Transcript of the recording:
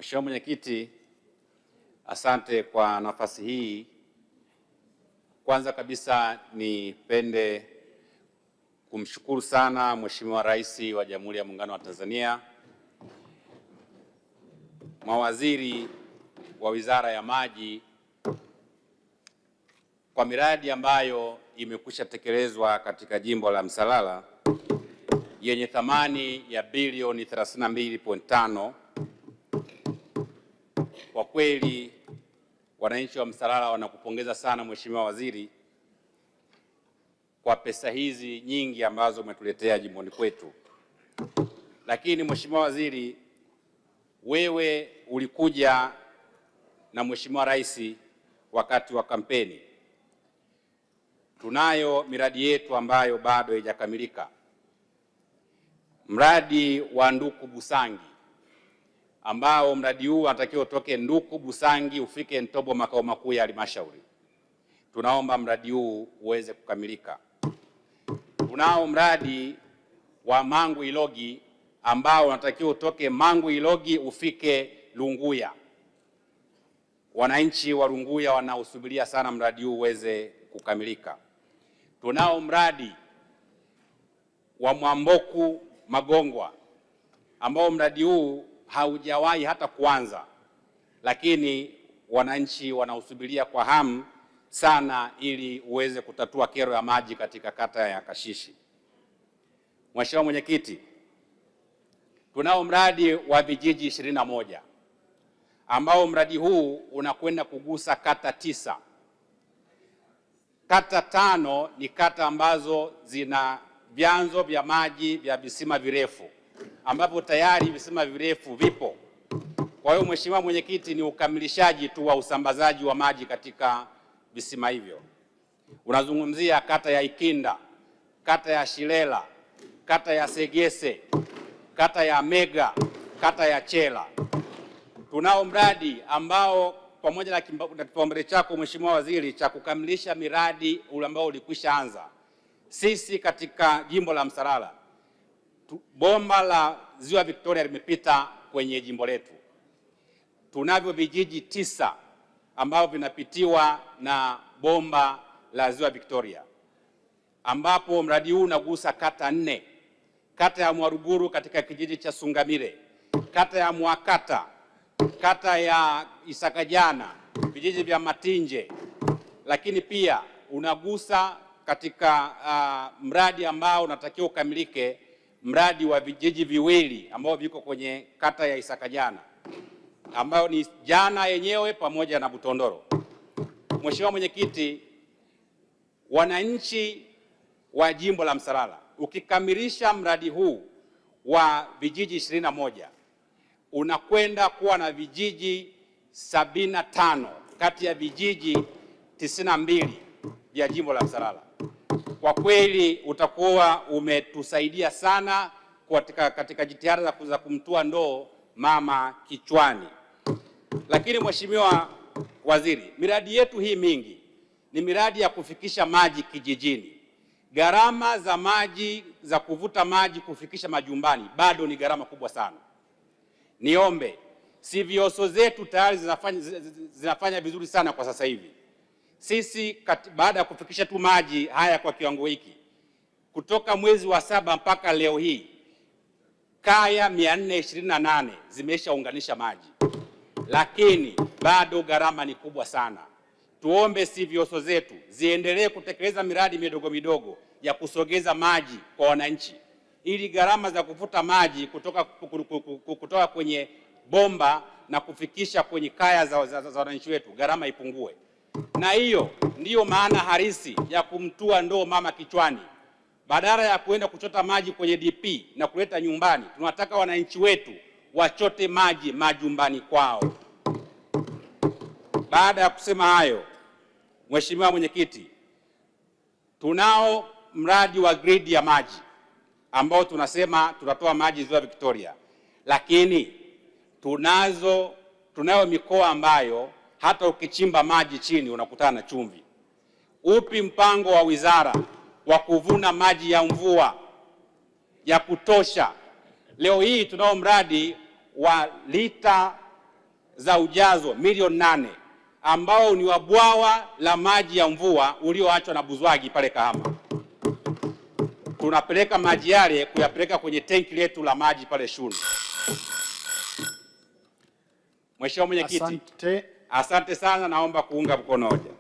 Mheshimiwa Mwenyekiti, asante kwa nafasi hii. Kwanza kabisa nipende kumshukuru sana Mheshimiwa Rais wa Jamhuri ya Muungano wa Tanzania, mawaziri wa Wizara ya Maji kwa miradi ambayo imekwisha tekelezwa katika jimbo la Msalala yenye thamani ya bilioni 32.5. Kwa kweli wananchi wa Msalala wanakupongeza sana Mheshimiwa Waziri kwa pesa hizi nyingi ambazo umetuletea jimboni kwetu. Lakini Mheshimiwa Waziri, wewe ulikuja na Mheshimiwa Rais wakati wa kampeni. Tunayo miradi yetu ambayo bado haijakamilika. Mradi wa Nduku Busangi ambao mradi huu unatakiwa utoke Nduku Busangi ufike Ntobo makao makuu ya halmashauri. Tunaomba mradi huu uweze kukamilika. Tunao mradi wa Mangu Ilogi ambao unatakiwa utoke Mangu Ilogi ufike Lunguya. Wananchi wa Lunguya wanaosubiria sana mradi huu uweze kukamilika. Tunao mradi wa Mwamboku Magongwa ambao mradi huu haujawahi hata kuanza, lakini wananchi wanaosubiria kwa hamu sana ili uweze kutatua kero ya maji katika kata ya Kashishi. Mheshimiwa Mwenyekiti, tunao mradi wa vijiji 21 ambao mradi huu unakwenda kugusa kata 9. Kata 5 ni kata ambazo zina vyanzo vya maji vya visima virefu ambapo tayari visima virefu vipo. Kwa hiyo Mheshimiwa Mwenyekiti, ni ukamilishaji tu wa usambazaji wa maji katika visima hivyo. Unazungumzia kata ya Ikinda, kata ya Shilela, kata ya Segese, kata ya Mega, kata ya Chela. Tunao mradi ambao pamoja na kipaumbele chako Mheshimiwa Waziri cha kukamilisha miradi ule ambao ulikwisha anza. Sisi katika jimbo la Msalala bomba la Ziwa Victoria limepita kwenye jimbo letu. Tunavyo vijiji 9 ambavyo vinapitiwa na bomba la Ziwa Victoria, ambapo mradi huu unagusa kata 4. Kata ya Mwaruguru katika kijiji cha Sungamire, kata ya Mwakata, kata ya Isakajana, vijiji vya Matinje, lakini pia unagusa katika mradi ambao unatakiwa ukamilike, mradi wa vijiji viwili ambao viko kwenye kata ya Isakajana ambao ni Jana yenyewe pamoja na Butondoro. Mheshimiwa Mwenyekiti, wananchi wa jimbo la Msalala, ukikamilisha mradi huu wa vijiji 21 unakwenda kuwa na vijiji 75 kati ya vijiji 92 vya jimbo la Msalala. Kwa kweli utakuwa umetusaidia sana katika jitihada za kumtua ndoo mama kichwani. Lakini Mheshimiwa Waziri, miradi yetu hii mingi ni miradi ya kufikisha maji kijijini. Gharama za maji za kuvuta maji kufikisha majumbani bado ni gharama kubwa sana. Niombe, CVOS zetu tayari zinafanya vizuri sana kwa sasa hivi. Sisi baada ya kufikisha tu maji haya kwa kiwango hiki, kutoka mwezi wa 7 mpaka leo hii kaya 428 zimeshaunganisha maji, lakini bado gharama ni kubwa sana. Tuombe CVOS zetu ziendelee kutekeleza miradi midogo midogo ya kusogeza maji kwa wananchi ili gharama za kuvuta maji kutoka kwenye bomba na kufikisha kwenye kaya za wananchi wetu gharama ipungue. Na hiyo ndiyo maana halisi ya kumtua ndoo mama kichwani. Badala ya kuenda kuchota maji kwenye DP na kuleta nyumbani, tunataka wananchi wetu wachote maji majumbani kwao. Baada ya kusema hayo, Mheshimiwa Mwenyekiti, tunao mradi wa grid ya maji ambao tunasema tutatoa maji Ziwa Victoria, lakini tunayo mikoa ambayo hata ukichimba maji chini unakutana na chumvi. Upi mpango wa wizara wa kuvuna maji ya mvua ya kutosha? Leo hii tunao mradi wa lita za ujazo milioni 8 ambao ni wa bwawa la maji ya mvua ulioachwa na Buzwagi pale Kahama. Tunapeleka maji yale kuyapeleka kwenye tenki letu la maji pale Shunu. Mheshimiwa Mwenyekiti, asante sana, naomba kuunga mkono hoja.